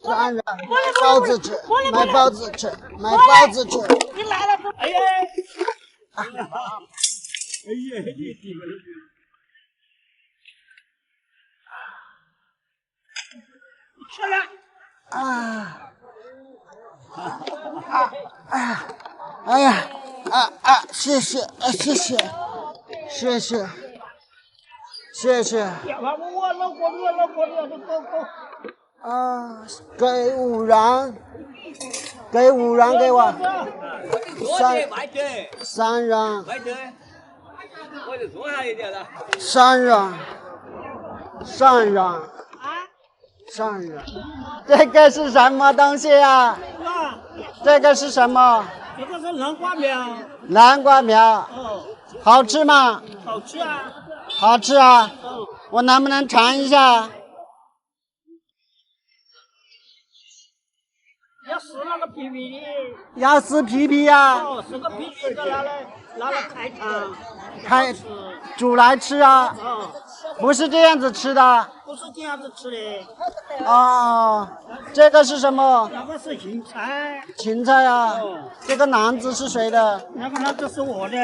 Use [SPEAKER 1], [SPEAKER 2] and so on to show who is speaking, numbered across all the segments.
[SPEAKER 1] 3元，买包子吃，买包子吃，买包子吃。
[SPEAKER 2] 你来了不？哎呀！
[SPEAKER 3] 哎呀，你
[SPEAKER 2] 吃了。
[SPEAKER 1] 哎呀，谢谢，谢谢，谢谢，谢谢。
[SPEAKER 2] 我老过了，走。
[SPEAKER 1] 啊，给5元，给5元给我。3元。
[SPEAKER 3] 我就多下一点了。
[SPEAKER 1] 3元，3元。3元。这个是什么东西啊？这个是什么？
[SPEAKER 2] 这个是南瓜苗。
[SPEAKER 1] 南瓜苗。
[SPEAKER 2] 哦。
[SPEAKER 1] 好吃吗？
[SPEAKER 2] 好吃啊。
[SPEAKER 1] 好吃啊。我能不能尝一下？
[SPEAKER 2] 要撕那个皮皮的。
[SPEAKER 1] 要撕皮皮呀？
[SPEAKER 2] 哦，撕个皮皮的拿来开汤。
[SPEAKER 1] 煮来吃啊？
[SPEAKER 2] 哦。
[SPEAKER 1] 不是这样子吃的。
[SPEAKER 2] 不是这样子吃的。
[SPEAKER 1] 哦，这个是什么？
[SPEAKER 2] 那个是芹菜。
[SPEAKER 1] 芹菜啊。这个篮子是谁的？
[SPEAKER 2] 那个篮子是我的。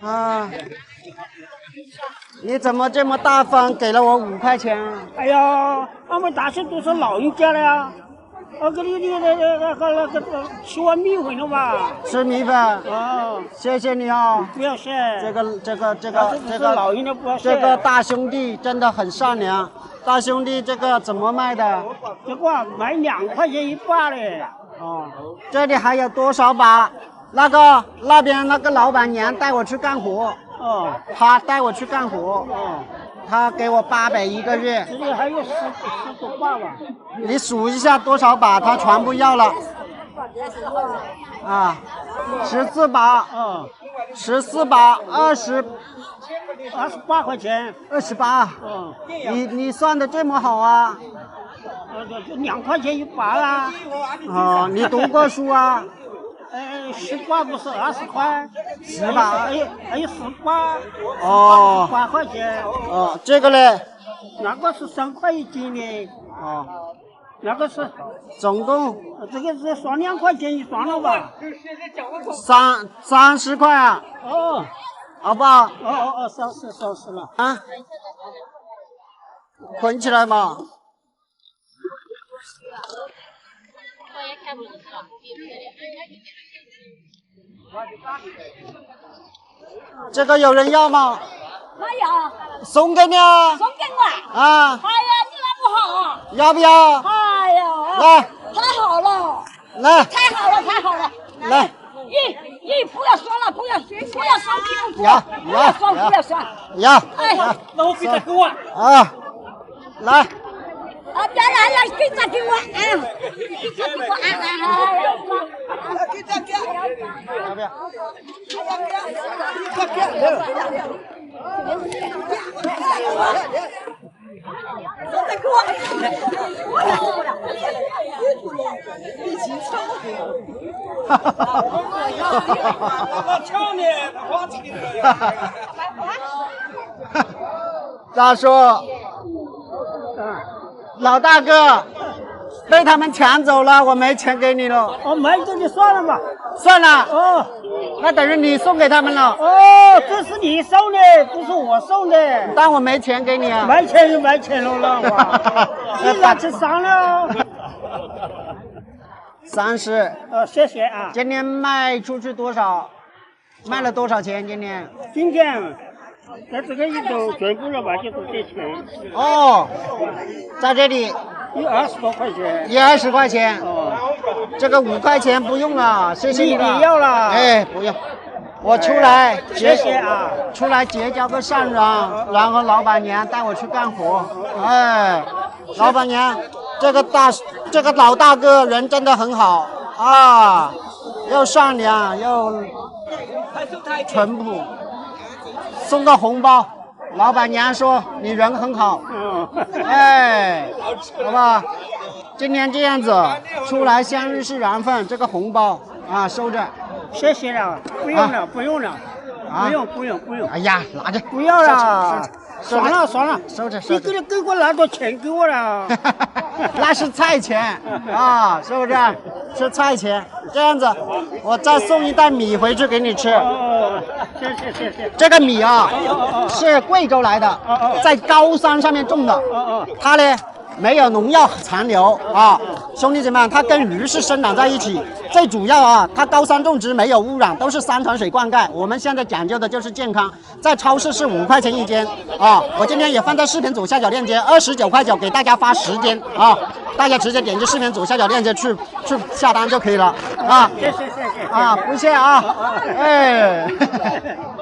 [SPEAKER 1] 啊。你怎么这么大方，给了我5块钱？
[SPEAKER 2] 哎呀，我们大些都是老人家了呀。我给你吃碗米粉了吧？
[SPEAKER 1] 吃米粉。
[SPEAKER 2] 哦，
[SPEAKER 1] 谢谢你啊！
[SPEAKER 2] 不要谢。
[SPEAKER 1] 这个
[SPEAKER 2] 老人家不要谢。
[SPEAKER 1] 这个大兄弟真的很善良。大兄弟，这个怎么卖的？
[SPEAKER 2] 这个卖2块钱一把嘞。
[SPEAKER 1] 哦，这里还有多少把？那边那个老板娘带我去干活。
[SPEAKER 2] 哦。
[SPEAKER 1] 她带我去干活。
[SPEAKER 2] 哦。
[SPEAKER 1] 他给我800一个月。
[SPEAKER 2] 这里还有10多把吧？
[SPEAKER 1] 你数一下多少把，他全部要了。啊，14把。
[SPEAKER 2] 嗯。
[SPEAKER 1] 14把
[SPEAKER 2] 28块钱。
[SPEAKER 1] 28。
[SPEAKER 2] 嗯。
[SPEAKER 1] 你算的这么好啊
[SPEAKER 2] ？2块钱一把啦。
[SPEAKER 1] 哦，你读过书啊
[SPEAKER 2] ？10把不是20块
[SPEAKER 1] ？10把。
[SPEAKER 2] 还有10把。
[SPEAKER 1] 哦。
[SPEAKER 2] 8块钱。
[SPEAKER 1] 哦，这个嘞？
[SPEAKER 2] 那个是3块一斤的。
[SPEAKER 1] 哦。
[SPEAKER 2] 那个是。
[SPEAKER 1] 总共。
[SPEAKER 2] 这个是算2块钱一算了吧
[SPEAKER 1] ？30块啊。
[SPEAKER 2] 哦。
[SPEAKER 1] 好不好
[SPEAKER 2] ？30了。
[SPEAKER 1] 啊。捆起来吧。这个有人要吗？
[SPEAKER 4] 没有。
[SPEAKER 1] 送给你啊。
[SPEAKER 4] 送给我。
[SPEAKER 1] 啊。
[SPEAKER 4] 哎呀，你那么好。
[SPEAKER 1] 要不要？
[SPEAKER 4] 哎呀。
[SPEAKER 1] 来。
[SPEAKER 4] 太好了。
[SPEAKER 1] 来。
[SPEAKER 4] 太好了。
[SPEAKER 1] 来。
[SPEAKER 4] 不要算了，不要算，不要算。
[SPEAKER 1] 要。
[SPEAKER 2] 哎，那我给他给我。
[SPEAKER 1] 啊。来。
[SPEAKER 4] 啊，别来，给他给我啊！给他给我
[SPEAKER 1] 要不要？
[SPEAKER 4] 再给我！一起抽。
[SPEAKER 3] 我抢的，花钱的。
[SPEAKER 1] 大叔。老大哥，被他们抢走了，我没钱给你了。
[SPEAKER 2] 哦，没给你算了吧。
[SPEAKER 1] 算了。
[SPEAKER 2] 哦。
[SPEAKER 1] 那等于你送给他们了。
[SPEAKER 2] 哦，这是你送的，不是我送的。
[SPEAKER 1] 但我没钱给你啊。
[SPEAKER 2] 没钱就没钱了哇！你拿去商量。
[SPEAKER 1] 30。
[SPEAKER 2] 谢谢啊。
[SPEAKER 1] 今天卖出去多少？卖了多少钱？今天？
[SPEAKER 2] 今天。在这个一走全部了吧，就是这钱。
[SPEAKER 1] 哦，在这里
[SPEAKER 2] 20多块钱。
[SPEAKER 1] 20块钱。
[SPEAKER 2] 哦。
[SPEAKER 1] 这个5块钱不用了，谢谢你了。
[SPEAKER 2] 你要了？
[SPEAKER 1] 哎，不用。我出来
[SPEAKER 2] 谢谢啊。
[SPEAKER 1] 出来结交个善缘，然后老板娘带我去干活。哎，老板娘，这个老大哥人真的很好啊，又善良又淳朴。送个红包，老板娘说你人很好。哎，好吧，今天这样子出来相认识缘分，这个红包啊收着。
[SPEAKER 2] 谢谢了，不用了，不用了，不用。
[SPEAKER 1] 哎呀，拿着。
[SPEAKER 2] 不要了。算了算了，
[SPEAKER 1] 收着
[SPEAKER 2] 你给我那多钱给我了。
[SPEAKER 1] 那是菜钱啊，是不是？是菜钱。这样子，我再送一袋米回去给你吃。
[SPEAKER 2] 哦，谢。
[SPEAKER 1] 这个米啊，是贵州来的，在高山上面种的。它呢没有农药残留啊，兄弟姐妹，它跟鱼是生长在一起。最主要啊，它高山种植没有污染，都是3团水灌溉。我们现在讲究的就是健康，在超市是5块钱一斤啊。我今天也放在视频组下角链接，29.9给大家发10斤啊，大家直接点击视频组下角链接去下单就可以了啊。
[SPEAKER 2] 谢
[SPEAKER 1] 啊，不谢啊，哎，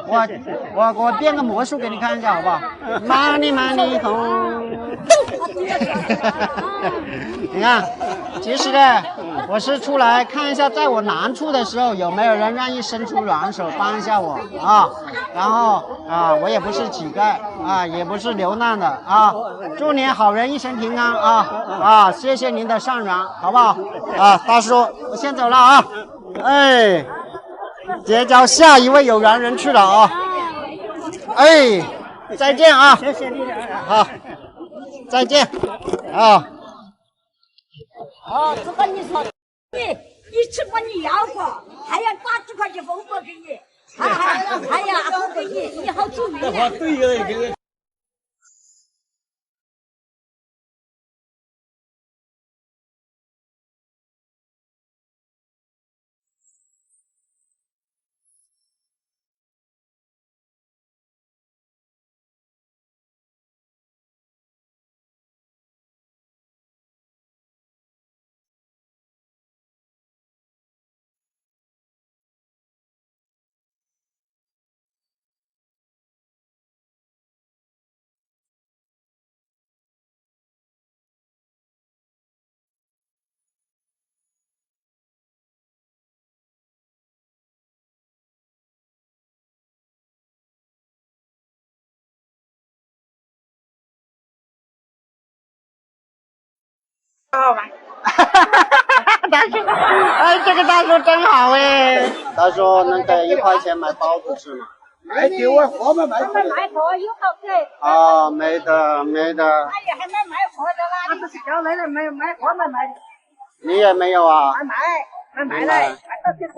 [SPEAKER 1] 我变个魔术给你看一下好不好？money 红，你看，其实呢，我是出来看一下，在我难处的时候有没有人愿意伸出援手帮一下我啊？然后啊，我也不是乞丐啊，也不是流浪的啊，祝您好人一生平安啊！谢谢您的善缘，好不好？啊，大叔，我先走了啊。哎，结交下一位有缘人去了啊！哎，再见啊！
[SPEAKER 2] 谢谢你。
[SPEAKER 1] 好，再见啊！
[SPEAKER 4] 哦，这个你说，你吃过你要过，还要打几块钱封包给你，还要阿公给你，你好主意呀。
[SPEAKER 1] 大叔，哎，这个大叔真好哎！大叔能给1块钱买包子吃吗？
[SPEAKER 3] 哎，给我货嘛卖。
[SPEAKER 4] 他们卖货有好给。
[SPEAKER 1] 啊，没的。
[SPEAKER 4] 哎呀，还卖货的啦！那不是叫那人卖货卖的。
[SPEAKER 1] 你也没有啊？
[SPEAKER 4] 卖来，卖到这个。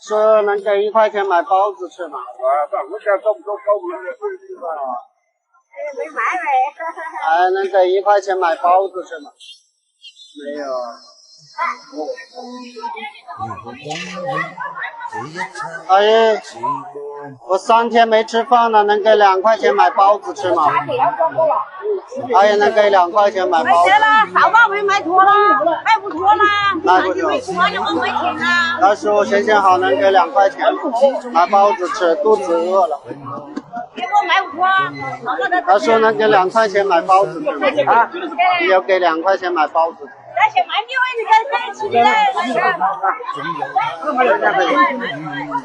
[SPEAKER 1] 说能给1块钱买包子吃吗？
[SPEAKER 3] 我家找不着包子的手机吧？
[SPEAKER 4] 没卖呗。
[SPEAKER 1] 还能给1块钱买包子吃吗？没有。阿姨，我3天没吃饭了，能给2块钱买包子吃吗？阿姨能给2块钱买包子？
[SPEAKER 4] 淘宝没卖脱了，卖不脱了，
[SPEAKER 1] 卖不脱。大叔，行行好，能给2块钱买包子吃，肚子饿了。
[SPEAKER 4] 给我卖不脱。
[SPEAKER 1] 他说能给2块钱买包子吃吗？啊，你要给2块钱买包子。
[SPEAKER 4] 那些卖牛的，你看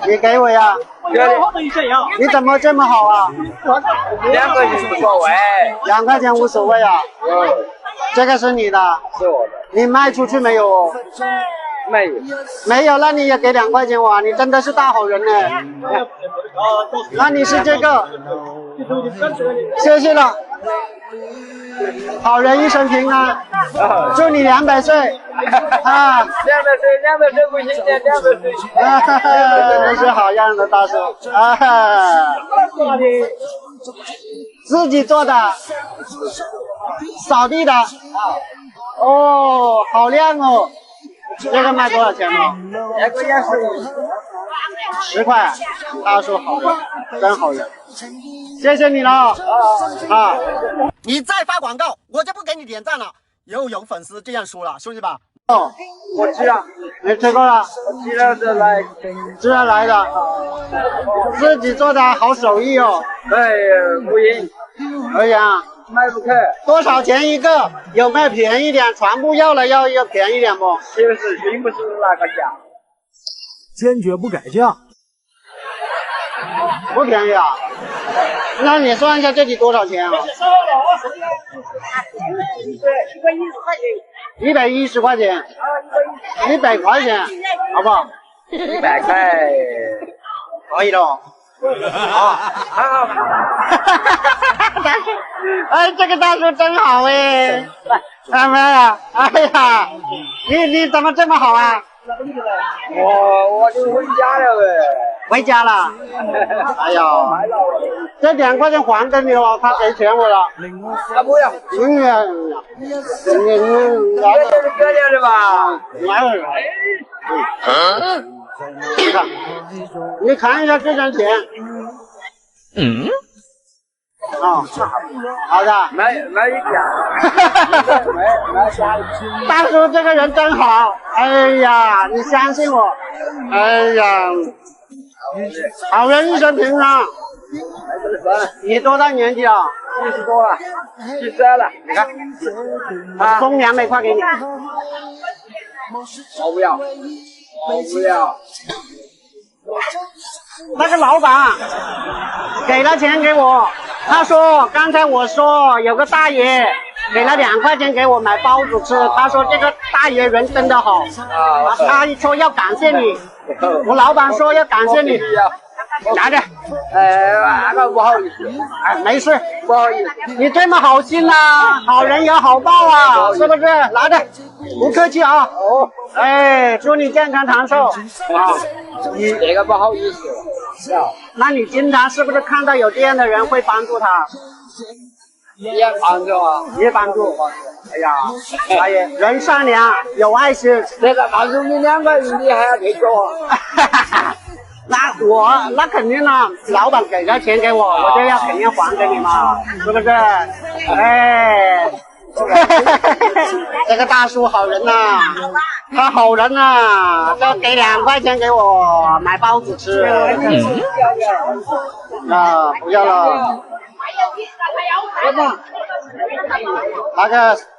[SPEAKER 1] 你给我呀？你怎么这么好啊
[SPEAKER 3] 2块钱无所谓。
[SPEAKER 1] 2块钱无所谓啊？这个是你的？
[SPEAKER 3] 是我的。
[SPEAKER 1] 你卖出去没有？
[SPEAKER 3] 没有。
[SPEAKER 1] 没有，那你也给2块钱我，你真的是大好人呢。那你是这个？谢谢了。好人一生平安，祝你200岁啊！200
[SPEAKER 3] 岁不行，200岁。
[SPEAKER 1] 真的是好样的大叔啊！自己做的，扫地的。哦，好亮哦！这个卖多少钱呢？
[SPEAKER 3] 这个也是
[SPEAKER 1] 10块。大叔好人，真好人，谢谢你了啊！你再发广告，我就不给你点赞了。又有粉丝这样说了，兄弟吧。哦，
[SPEAKER 3] 我吃了，
[SPEAKER 1] 没吃过了，
[SPEAKER 3] 吃了再来，
[SPEAKER 1] 自然来的，自己做的好手艺哦。
[SPEAKER 3] 哎，不赢，
[SPEAKER 1] 可以啊。
[SPEAKER 3] 卖不开。
[SPEAKER 1] 多少钱一个？有没有便宜点？全部要了要便宜点不？
[SPEAKER 3] 就是并不是那个价，
[SPEAKER 5] 坚决不改价。
[SPEAKER 1] 不便宜啊？那你算一下这里多少钱啊？110块钱，100块钱，好不好
[SPEAKER 3] 100块，
[SPEAKER 1] 可以了。大叔，哎，这个大叔真好哎！哎妹呀，哎呀，你怎么这么好啊？
[SPEAKER 3] 我就回家了呗。
[SPEAKER 1] 回家了。哎呀，这2块钱还给你了，他给钱我了。
[SPEAKER 3] 啊，不要。
[SPEAKER 1] 你
[SPEAKER 3] 割掉的吧？
[SPEAKER 1] 你看一下这张钱。哦，好的，
[SPEAKER 3] 买一家，买家。
[SPEAKER 1] 大叔这个人真好，哎呀，你相信我，哎呀，好人一生平安。你多大年纪了
[SPEAKER 3] ？70多了，72了。你看，
[SPEAKER 1] 送2百块给你。
[SPEAKER 3] 我不要，我不要。
[SPEAKER 1] 那个老板给了钱给我，他说刚才我说有个大爷给了2块钱给我买包子吃，他说这个大爷人真的好，他说要感谢你，我老板说要感谢你，拿着。
[SPEAKER 3] 那个不好意思，
[SPEAKER 1] 哎，没事，
[SPEAKER 3] 不好意思，
[SPEAKER 1] 你这么好心呐，好人有好报啊，是不是？拿着，不客气啊。
[SPEAKER 3] 哦，
[SPEAKER 1] 哎，祝你健康长寿啊。
[SPEAKER 3] 你这个不好意思。
[SPEAKER 1] 那你经常是不是看到有这样的人会帮助他？
[SPEAKER 3] 也帮助啊，
[SPEAKER 1] 也帮助。哎呀，大爷人善良，有爱心。
[SPEAKER 3] 这个帮助你2块钱，你还要退给我？
[SPEAKER 1] 那肯定啦，老板给了钱给我，我就要肯定还给你嘛，是不是？哎，这个大叔好人呐，他好人呐，就给2块钱给我买包子吃。啊，不要了。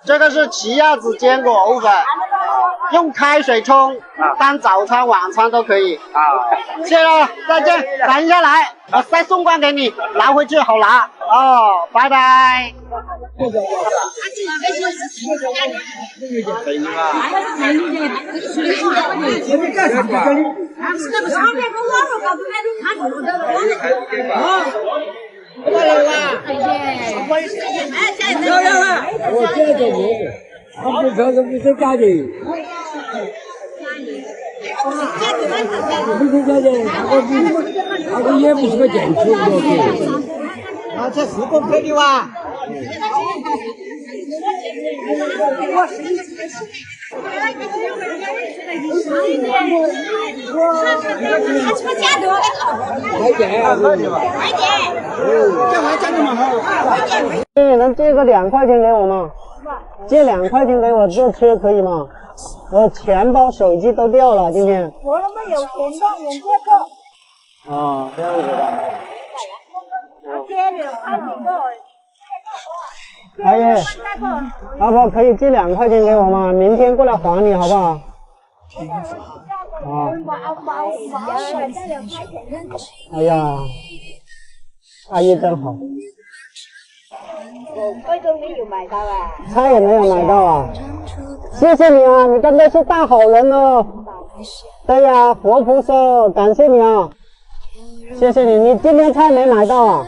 [SPEAKER 1] 这个是奇亚籽坚果藕粉，用开水冲，当早餐晚餐都可以。谢了，再见，等一下来，再送罐给你，拿回去好拿。哦，拜拜。
[SPEAKER 6] 我这个人，他不说是不是家的？不是家的，他个也不是个电池，
[SPEAKER 1] 啊，这是公开的哇。你能借个2块钱给我吗？借2块钱给我坐车可以吗？我钱包、手机都掉了，今天。
[SPEAKER 4] 我都没有钱包，人家个。
[SPEAKER 1] 哦，这样子的。
[SPEAKER 4] 我借了好几个。
[SPEAKER 1] 阿姨，阿婆可以借2块钱给我吗？明天过来还你好不好？啊。哎呀，阿姨真好。
[SPEAKER 4] 我都没有买到啊。
[SPEAKER 1] 菜也没有买到啊。谢谢你啊，你真的是大好人哦。对呀，活菩萨，感谢你啊。谢谢你，你今天菜没买到啊？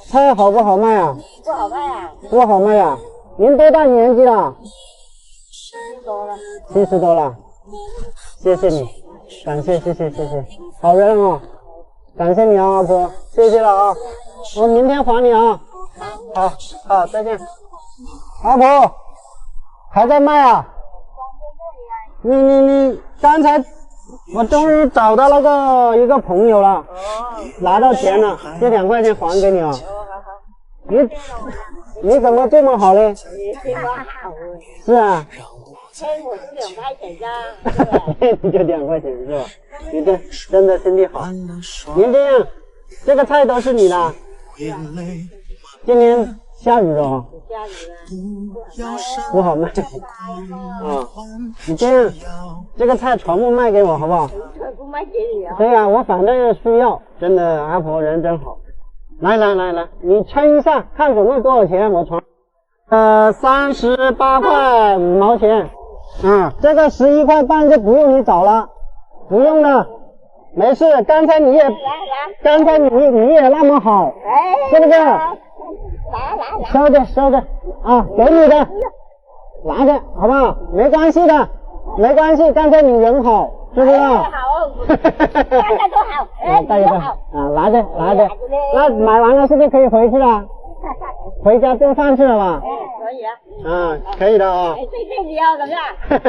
[SPEAKER 1] 菜好不好卖啊？
[SPEAKER 4] 不好卖啊。
[SPEAKER 1] 不好卖啊？您多大年纪了？70多了。谢谢你，感谢，谢谢，好人哦，感谢你啊，阿婆，谢谢了啊，我明天还你啊。好，再见。阿婆，还在卖啊？你刚才我终于找到一个朋友了，拿到钱了，这2块钱还给你啊。你怎么这么好嘞？是啊。
[SPEAKER 4] 欠我是2块钱的。
[SPEAKER 1] 你就2块钱是吧？你真的身体好。您这样，这个菜都是你的。今天下雨了。不好卖。啊，你这样，这个菜全部卖给我好不好？
[SPEAKER 4] 全部卖给你啊。
[SPEAKER 1] 对呀，我反正需要。真的，阿婆人真好。来，你称一下，看总共多少钱，我传。38块5毛钱。这个11块半就不用你找了，不用了，没事，刚才你也那么好，是不是？收着收着啊，给你的，拿着好不好？没关系的，没关系，刚才你人好，是不是？
[SPEAKER 4] 好，大家都好，
[SPEAKER 1] 大家都好啊，拿着拿着，那买完了是不是可以回去了？回家做饭去了吧？
[SPEAKER 4] 可以啊。
[SPEAKER 1] 啊，可以的啊。
[SPEAKER 4] 谢谢你啊，怎么样？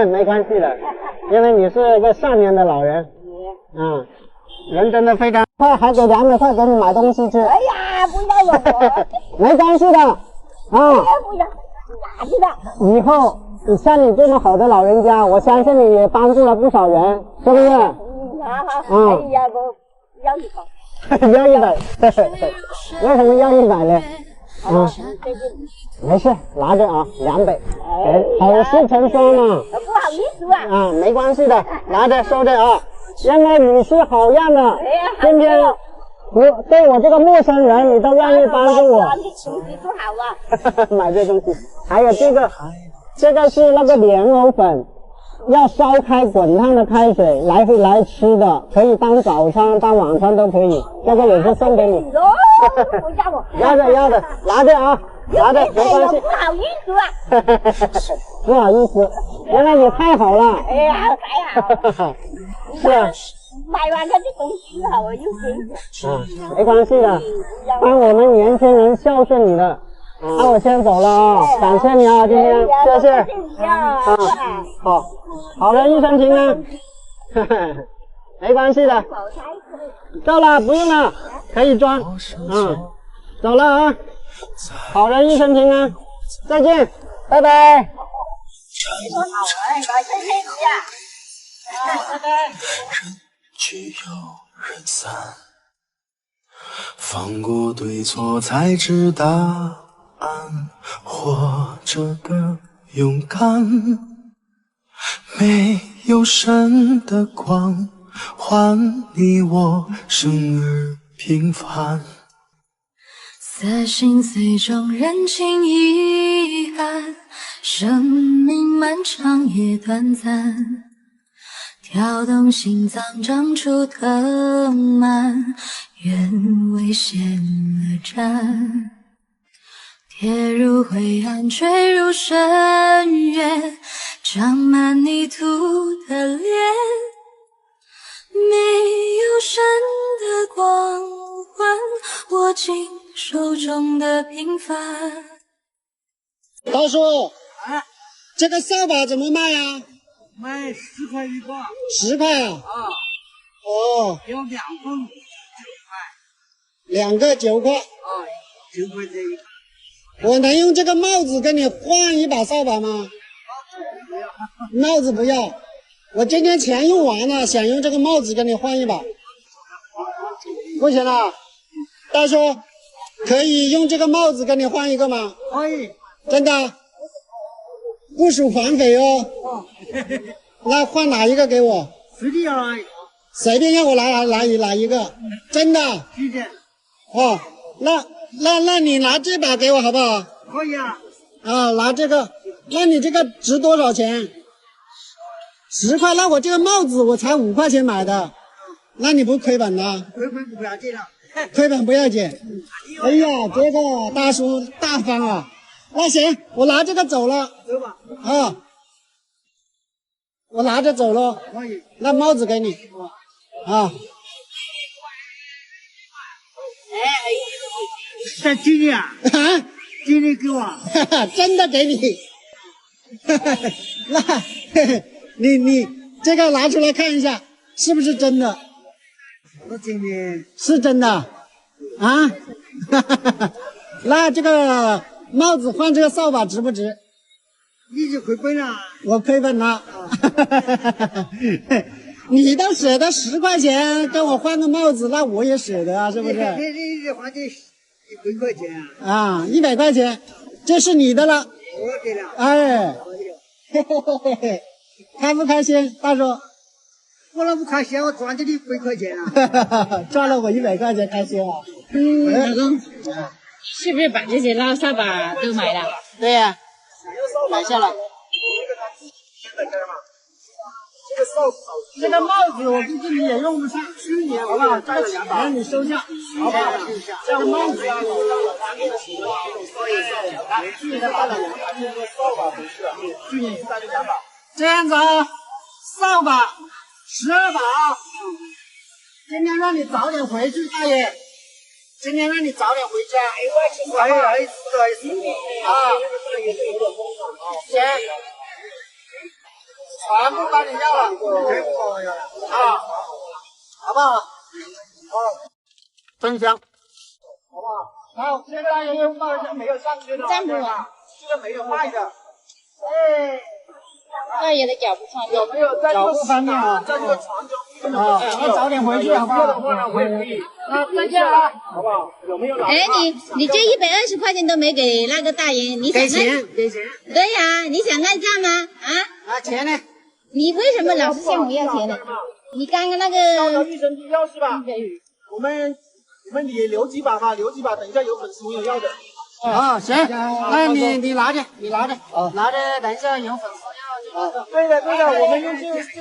[SPEAKER 1] 没关系的，因为你是个善良的老人，啊，人真的非常快，还给200块给你买东西吃。
[SPEAKER 4] 哎呀，不要了我。
[SPEAKER 1] 没关系的，啊，
[SPEAKER 4] 不要，哪去的？
[SPEAKER 1] 以后像你这么好的老人家，我相信你也帮助了不少人，是不是？
[SPEAKER 4] 好，哎呀，我要100。
[SPEAKER 1] 要100，为什么要100呢？没事，拿着啊，200，好事成双嘛。
[SPEAKER 4] 不好意思啊。
[SPEAKER 1] 啊，没关系的，拿着收着啊，因为你是好样的，今天对我这个陌生人你都愿意帮助我。
[SPEAKER 4] 你情绪不好啊。
[SPEAKER 1] 买这东西，还有这个是那个莲藕粉。要烧开滚烫的开水来吃的，可以当早餐当晚餐都可以，这个也是送给你。要的，拿着啊，拿着没关系。
[SPEAKER 4] 不好意思啊。
[SPEAKER 1] 不好意思，原来你太好了。
[SPEAKER 4] 哎呀，太好。
[SPEAKER 1] 是啊。
[SPEAKER 4] 买完这东西好，我又辛苦。
[SPEAKER 1] 啊，没关系的，帮我们年轻人孝顺你的。那我先走了啊，感谢你啊，今天谢谢。啊，好，好人一生平安。没关系的，够了，不用了，可以装。走了啊，好人一生平安，再见，拜拜。
[SPEAKER 4] 谢谢你啊。拜拜。
[SPEAKER 7] 人聚又人散，放过对错才知答案，活着的勇敢，没有神的光换你我生而平凡。
[SPEAKER 8] 在心碎中认清遗憾，生命漫长也短暂，跳动心脏长出藤蔓，愿为陷而战。跌入灰暗，坠入深渊，长满泥土的脸，没有神的光环，握紧手中的平凡。
[SPEAKER 1] 大叔，这个扫把怎么卖啊？
[SPEAKER 2] 卖10块一个。
[SPEAKER 1] 10块啊？哦。
[SPEAKER 2] 有2份
[SPEAKER 1] ，2个9块。
[SPEAKER 2] 9块这一个。
[SPEAKER 1] 我能用这个帽子跟你换一把扫把吗？帽子不要，我今天钱用完了，想用这个帽子跟你换一把。不行了，大叔，可以用这个帽子跟你换一个吗？
[SPEAKER 2] 可以。
[SPEAKER 1] 真的？不属反匪哦。那换哪一个给我？
[SPEAKER 2] 随便要哪一个？
[SPEAKER 1] 随便让我拿一个，真的。
[SPEAKER 2] 是的。
[SPEAKER 1] 哦，那你拿这把给我好不好？
[SPEAKER 2] 可以啊。
[SPEAKER 1] 啊，拿这个，那你这个值多少钱？10块，那我这个帽子我才5块钱买的，那你不亏本呢？
[SPEAKER 2] 亏本不要紧了。
[SPEAKER 1] 亏本不要紧。哎呀，这个大叔大方啊。那行，我拿这个走了。
[SPEAKER 2] 走吧。
[SPEAKER 1] 啊，我拿着走了。
[SPEAKER 2] 可以。
[SPEAKER 1] 那帽子给你。啊。
[SPEAKER 2] 在今天啊？今天给我。
[SPEAKER 1] 真的给你。那你这个拿出来看一下，是不是真的？
[SPEAKER 2] 我今天
[SPEAKER 1] 是真的。啊？那这个帽子换这个扫把值不值？
[SPEAKER 2] 你就亏本了。
[SPEAKER 1] 我亏本了。你都舍得10块钱跟我换个帽子，那我也舍得啊，是不是？
[SPEAKER 2] 你花这100块钱啊？
[SPEAKER 1] 啊，100块钱，这是你的了。
[SPEAKER 2] 我给了。
[SPEAKER 1] 哎，开不开心，大叔？
[SPEAKER 2] 我那不开心，我赚这100块钱啊！
[SPEAKER 1] 赚了我100块钱，开心啊！
[SPEAKER 9] 老公，是不是把这些拉扫把都买了？
[SPEAKER 1] 对呀，买下了。这个帽子我估计你也用不上，去年好不好？这个钱你收下，好不好？这个帽子去年大了200，这个扫把回去了，去年大概200。这样子啊，扫把12把啊。今天让你早点回去，大爷。今天让你早点回家。还有4个啊，行。全部帮你要了，啊，好不好？真香，好不好？好，现在也有卖的没有上去的，
[SPEAKER 9] 占卜，
[SPEAKER 1] 这个没有卖的。哎，
[SPEAKER 9] 大爷的脚不方便，
[SPEAKER 1] 有没有在脚不方便啊？在这个床就啊，要早点回去好不好？那再见啊，好不好？有没有？
[SPEAKER 9] 哎，你这120块钱都没给那个大爷，你想
[SPEAKER 1] 给钱？
[SPEAKER 9] 对呀，你想干仗吗？
[SPEAKER 1] 啊，钱呢？
[SPEAKER 9] 你为什么老是向我要钱呢？你刚刚那个
[SPEAKER 1] 1升必要是吧？我们你留几把吧，留几把，等一下有粉丝朋友要的。啊，行，那你拿着，拿着，等一下有粉丝要就。对的，我们就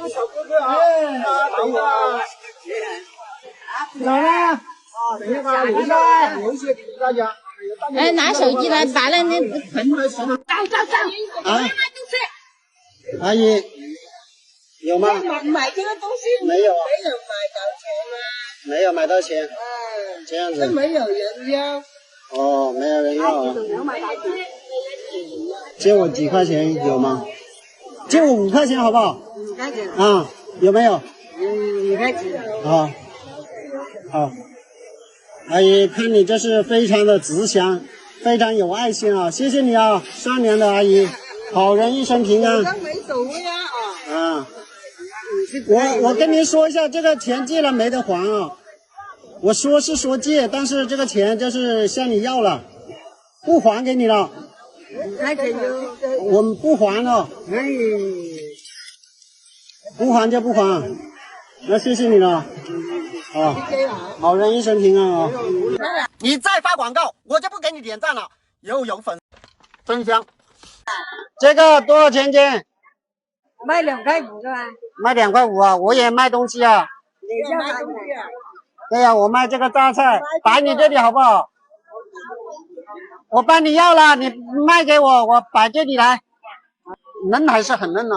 [SPEAKER 1] 小哥哥啊，等一下。走了。等一下，留一些给大家。
[SPEAKER 9] 哎，拿手机来把那盆都洗了。
[SPEAKER 1] 啊，阿姨。有吗？
[SPEAKER 10] 买这个东西
[SPEAKER 1] 没有啊？
[SPEAKER 10] 没有买到钱吗？
[SPEAKER 1] 没有买到钱。这样子。
[SPEAKER 10] 没有人要。
[SPEAKER 1] 哦，没有人要啊。借我几块钱有吗？借我5块钱好不好
[SPEAKER 10] ？5块钱。
[SPEAKER 1] 啊，有没有
[SPEAKER 10] ？5块钱。
[SPEAKER 1] 啊，好。阿姨，看你这是非常的慈祥，非常有爱心啊！谢谢你啊，善良的阿姨，好人一生平安。
[SPEAKER 10] 没走呀啊。
[SPEAKER 1] 啊。我跟您说一下，这个钱借了没得还啊！我说是说借，但是这个钱就是向你要了，不还给你了。
[SPEAKER 10] 5块钱就。
[SPEAKER 1] 我们不还了。不还就不还。那谢谢你了。啊，好人一生平安啊！你再发广告，我就不给你点赞了。有粉，真香。这个多少钱斤？
[SPEAKER 10] 卖2块5是吧？
[SPEAKER 1] 卖2块5啊！我也卖东西啊。
[SPEAKER 10] 你要卖东西啊？
[SPEAKER 1] 对呀，我卖这个榨菜，摆你这里好不好？我帮你要了，你卖给我，我摆这里来。嫩还是很嫩的，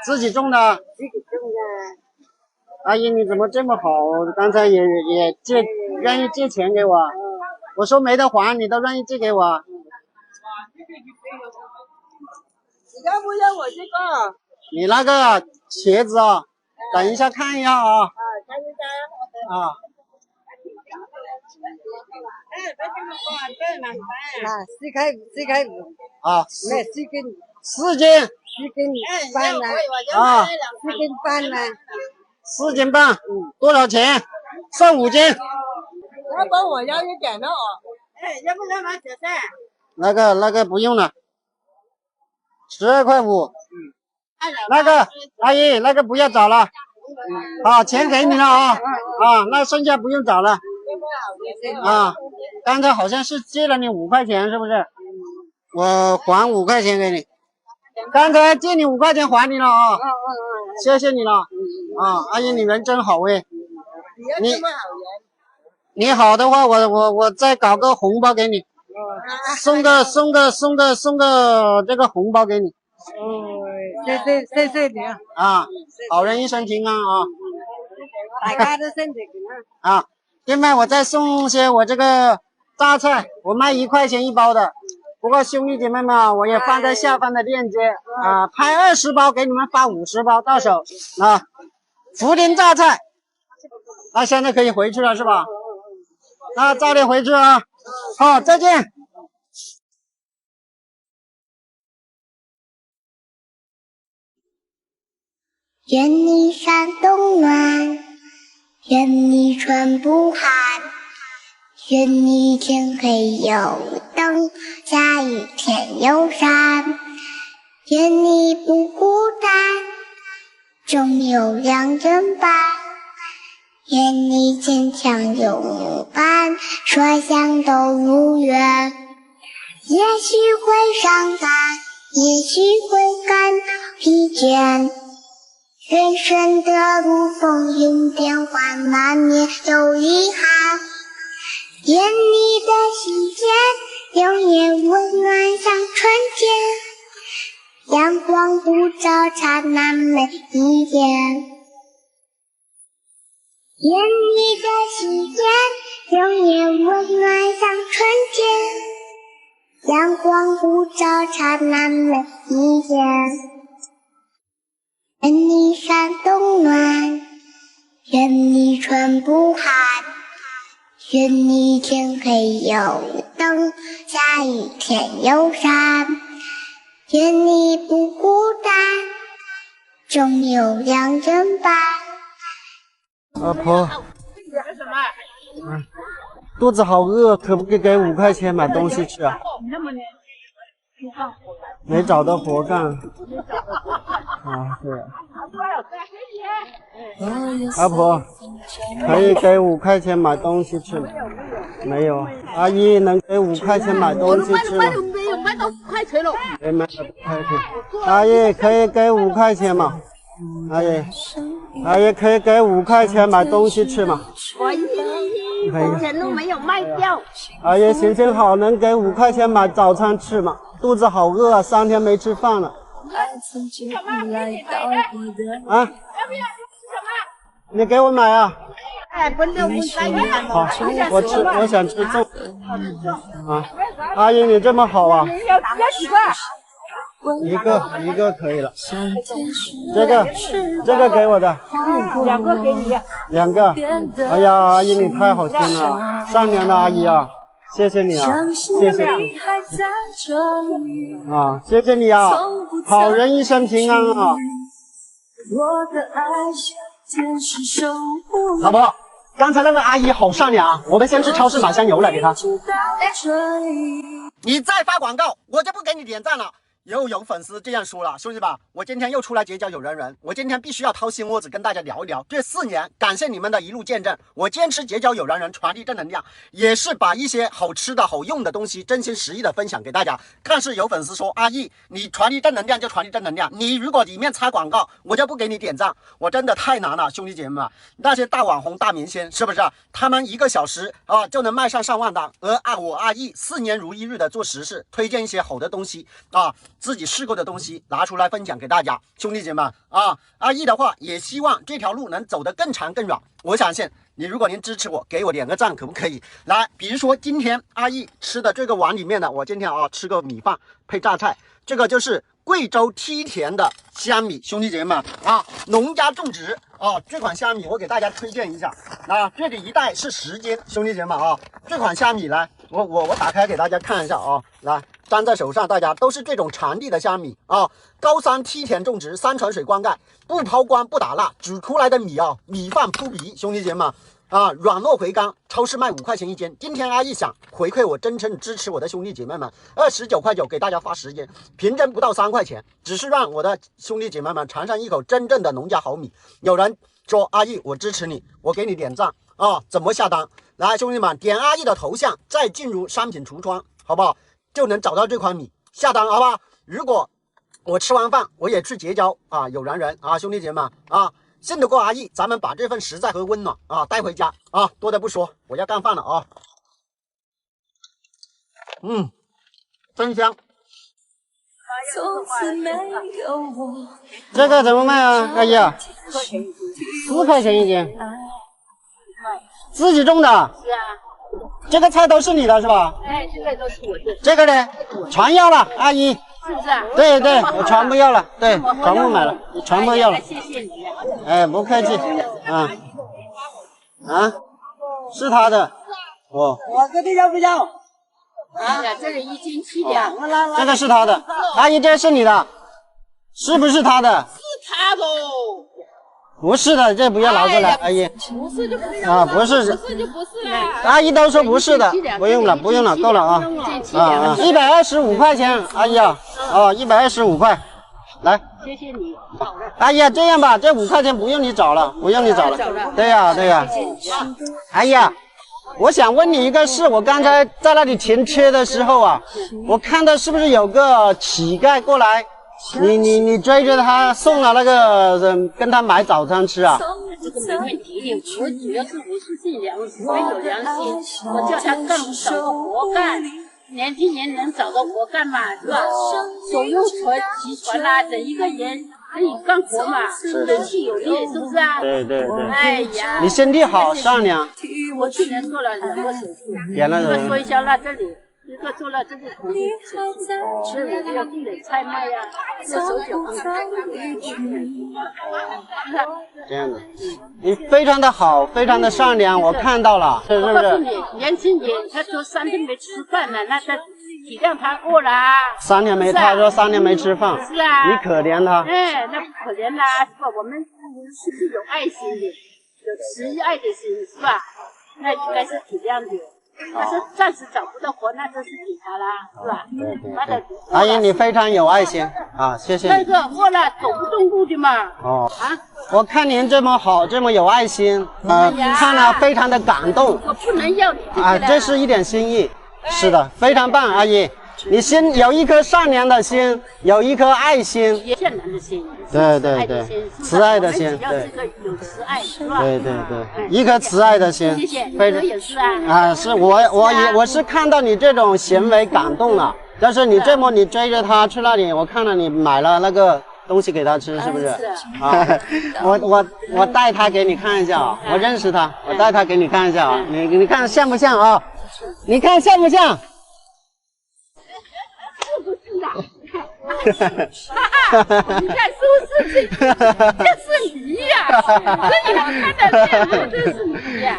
[SPEAKER 1] 自己种的。
[SPEAKER 10] 自己种的。
[SPEAKER 1] 阿姨，你怎么这么好？刚才也愿意借钱给我。我说没得还，你都愿意借给我。
[SPEAKER 10] 你要不要我这个？
[SPEAKER 1] 你那个茄子啊，等一下看一下啊。
[SPEAKER 10] 看一下。
[SPEAKER 1] 啊。
[SPEAKER 10] 4块5。
[SPEAKER 1] 啊
[SPEAKER 10] ，4斤。4斤半呢？
[SPEAKER 1] 啊
[SPEAKER 10] ，4斤半呢
[SPEAKER 1] ？4斤半。多少钱？算5斤。
[SPEAKER 10] 要帮我要一点的哦。要不要拿铁饭？
[SPEAKER 1] 那个不用了。12块5。那个阿姨，那个不要找了。好，钱给你了啊。啊，那剩下不用找了。啊，刚才好像是借了你5块钱，是不是？我还5块钱给你。刚才借你5块钱还你了啊。谢谢你了。啊，阿姨你人真好哎。你好的话，我再搞个红包给你。送个这个红包给你。
[SPEAKER 10] 谢谢你啊！
[SPEAKER 1] 啊，好人一生平安啊！
[SPEAKER 10] 大家都身体平
[SPEAKER 1] 安啊！另外我再送些我这个榨菜，我卖1块钱1包的。不过兄弟姐妹们啊，我也放在下方的链接啊，拍20包给你们发50包到手啊！福林榨菜，那现在可以回去了是吧？那早点回去啊！好，再见。
[SPEAKER 11] 愿你山冬暖，愿你春不寒，愿你天黑有灯，下雨天有伞。愿你不孤单，总有2人伴。愿你坚强勇敢，所想都如愿。也许会伤感，也许会感到疲倦。人生的路风云变幻，难免有遗憾。愿你的世界永远温暖像春天，阳光普照灿烂每一天。愿你的世界永远温暖像春天，阳光普照灿烂每一天。愿你山冬暖，愿你春不寒，愿你天黑有灯，下雨天有伞。愿你不孤单，总有两人伴。
[SPEAKER 1] 阿婆，肚子好饿，可不可以给5块钱买东西吃啊？没找到活干。啊，对。阿婆，可以给5块钱买东西吃吗？没有。阿姨，能给5块钱买东西吃吗？
[SPEAKER 10] 没有买到5块钱了。
[SPEAKER 1] 没买到5块钱。阿姨，可以给5块钱吗？阿姨可以给5块钱买东西吃吗？
[SPEAKER 10] 可以，1分钱都没有卖掉。
[SPEAKER 1] 阿姨心情好，能给5块钱买早餐吃吗？肚子好饿啊，3天没吃饭了。啊？你给我买啊！
[SPEAKER 10] 哎，不能我带你买。
[SPEAKER 1] 好，我想吃粽。啊，阿姨你这么好啊！
[SPEAKER 10] 要几个？
[SPEAKER 1] 一个可以了。这个给我的。
[SPEAKER 10] 2个给你。
[SPEAKER 1] 2个。哎呀，阿姨你太好心了，善良的阿姨啊，谢谢你啊，谢谢你。啊，谢谢你啊，好人一生平安啊。老婆，刚才那个阿姨好善良，我们先去超市买箱油来给她。你再发广告，我就不给你点赞了。又有粉丝这样说了，兄弟们，我今天又出来结交有缘人，我今天必须要掏心窝子跟大家聊一聊。这4年，感谢你们的一路见证，我坚持结交有缘人，传递正能量，也是把一些好吃的好用的东西真心实意的分享给大家。但是有粉丝说，阿姨，你传递正能量就传递正能量，你如果里面插广告，我就不给你点赞。我真的太难了，兄弟姐妹们，那些大网红大明星是不是？他们1个小时啊就能卖上上万单，而我阿姨4年如一日的做实事，推荐一些好的东西啊。自己试过的东西拿出来分享给大家，兄弟姐妹们啊！阿姨的话也希望这条路能走得更长更远。我相信你，如果您支持我，给我2个赞，可不可以？来，比如说今天阿姨吃的这个碗里面的，我今天啊吃个米饭配榨菜，这个就是贵州梯田的虾米，兄弟姐妹们啊，农家种植啊，这款虾米我给大家推荐一下啊，这里1袋是10斤，兄弟姐妹们啊，这款虾米来，我打开给大家看一下啊，来。粘在手上，大家都是这种产地的虾米啊，高山梯田种植，3传水灌溉，不抛光不打蜡，煮出来的米啊，米饭扑鼻，兄弟姐妹们啊，软糯回甘，超市卖5块钱1斤。今天阿姨想回馈我真诚支持我的兄弟姐妹们，29.9给大家发10斤，平均不到3块钱，只是让我的兄弟姐妹们尝上一口真正的农家好米。有人说阿姨，我支持你，我给你点赞啊，怎么下单？来，兄弟们，点阿姨的头像，再进入商品橱窗，好不好？就能找到这款米，下单好吧？如果我吃完饭我也去结交啊有缘人啊，兄弟姐妹们啊，信得过阿姨，咱们把这份实在和温暖啊带回家啊。多的不说，我要干饭了啊。真香。这个怎么卖啊，阿姨？4块钱1斤。自己种的？是啊。这个菜都是你的是吧？
[SPEAKER 10] 哎，这个都是我的。
[SPEAKER 1] 这个呢？全要了，阿姨。
[SPEAKER 10] 是不是啊？
[SPEAKER 1] 对对，我全部要了，对，全部买了，全部要了。
[SPEAKER 10] 谢谢你。
[SPEAKER 1] 哎，不客气。是他的。哦。
[SPEAKER 10] 我这个要不要？啊，这是1斤7两。
[SPEAKER 1] 这个是他的，阿姨，这是你的，是不是他的？
[SPEAKER 10] 是他的。
[SPEAKER 1] 不是的，这不要拿过来，阿姨。
[SPEAKER 10] 不是就不是
[SPEAKER 1] 啊，不是，
[SPEAKER 10] 不是就不是了。
[SPEAKER 1] 阿姨都说不是的，不用了，不用了，够了啊。125块钱，阿姨啊，125块，来。
[SPEAKER 10] 谢谢你。
[SPEAKER 1] 阿姨啊，这样吧，这5块钱不用你找了，不用你找了。对呀，对呀。阿姨啊，我想问你一个事，我刚才在那里停车的时候啊，我看到是不是有个乞丐过来你追着他送了那个人跟他买早餐吃啊？
[SPEAKER 9] 这个没问题的，我主要是我是尽良心，很有良心，我叫他找个活干，年轻人能找到活干嘛，是吧？手又齐全啦，整一个人可以干活嘛，有气有力，是不是啊？
[SPEAKER 1] 对。
[SPEAKER 9] 哎呀，
[SPEAKER 1] 你身体好，善良。
[SPEAKER 9] 我去年做了2个手术，
[SPEAKER 1] 点了人。
[SPEAKER 9] 说一下那这里。一个做了这个头的手术，所以我们要积累菜麦呀，做手脚工作。
[SPEAKER 1] 这样的，你非常的好，非常的善良，我看到了，是不是？
[SPEAKER 9] 我告诉你，年轻人，他说3天没吃饭了，那他体谅他饿了啊。
[SPEAKER 1] 3天没，他说3天没吃饭，
[SPEAKER 9] 是啊，
[SPEAKER 1] 你可怜他。
[SPEAKER 9] 哎，那不可怜啦，是吧？我们是有爱心的，有慈爱的心，是吧？那应该是体谅的。但是暂时找不到活，那就是给他啦，是吧？
[SPEAKER 1] 对。阿姨，你非常有爱心啊，谢谢。
[SPEAKER 9] 那个饿了走不动路的嘛。
[SPEAKER 1] 哦。啊。我看您这么好，这么有爱心，看了非常的感动。
[SPEAKER 9] 我不能要你
[SPEAKER 1] 啊，这是一点心意。是的，非常棒，阿姨。你心有一颗善良的心，有一颗爱心，
[SPEAKER 9] 善良的心，
[SPEAKER 1] 对，慈爱的心，对，
[SPEAKER 9] 有慈爱，是吧？
[SPEAKER 1] 对，一颗慈爱的心，
[SPEAKER 9] 谢谢，
[SPEAKER 1] 非常
[SPEAKER 9] 也是啊。
[SPEAKER 1] 啊，是我是看到你这种行为感动了，但是你这么你追着他去那里，我看到你买了那个东西给他吃，是不是？啊，我带他给你看一下啊，我认识他，我带他给你看一下啊，你看像不像啊？你看像不像？
[SPEAKER 9] 你看是不是这是你呀？这你看的这是你呀？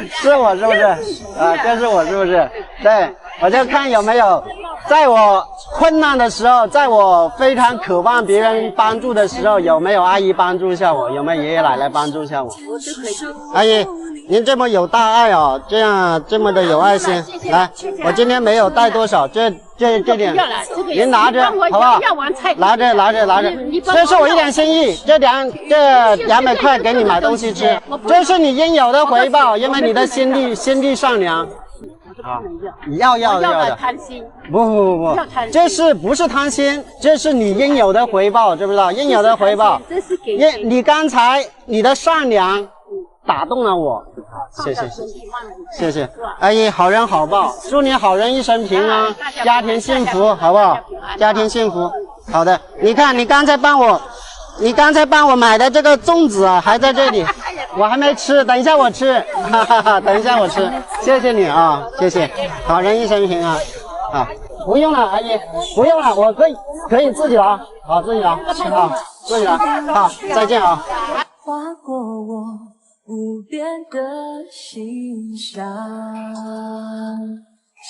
[SPEAKER 1] 是我是不是？啊，这是我是不是？对，我就看有没有，在我困难的时候，在我非常渴望别人帮助的时候，有没有阿姨帮助一下我？有没有爷爷奶奶帮助一下我？阿姨，您这么有大爱哦，这么的有爱心，来，我今天没有带多少，这点，您拿着好不好？拿着，这是我一点心意，这200块给你买东西吃，这是你应有的回报，因为你的心地善良。啊，要的，
[SPEAKER 9] 贪心
[SPEAKER 1] 不，这不是贪心，这是你应有的回报，知不知道？应有的回报，你刚才你的善良打动了我，谢谢，阿姨，好人好报，祝你好人一生平安，家庭幸福，好不好？家庭幸福，好的。你看，你刚才帮我买的这个粽子啊，还在这里，我还没吃，等一下我吃，哈哈，等一下我吃，谢谢你啊，谢谢，好人一生平安啊，不用了，阿姨，不用了，我可以自己了，好，自己了，好，自己了，好，再见啊。
[SPEAKER 8] 划过我无边的心上，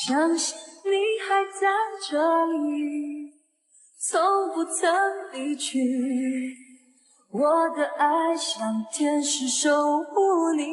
[SPEAKER 8] 相信你还在这里，从不曾离去。我的爱像天使守护你。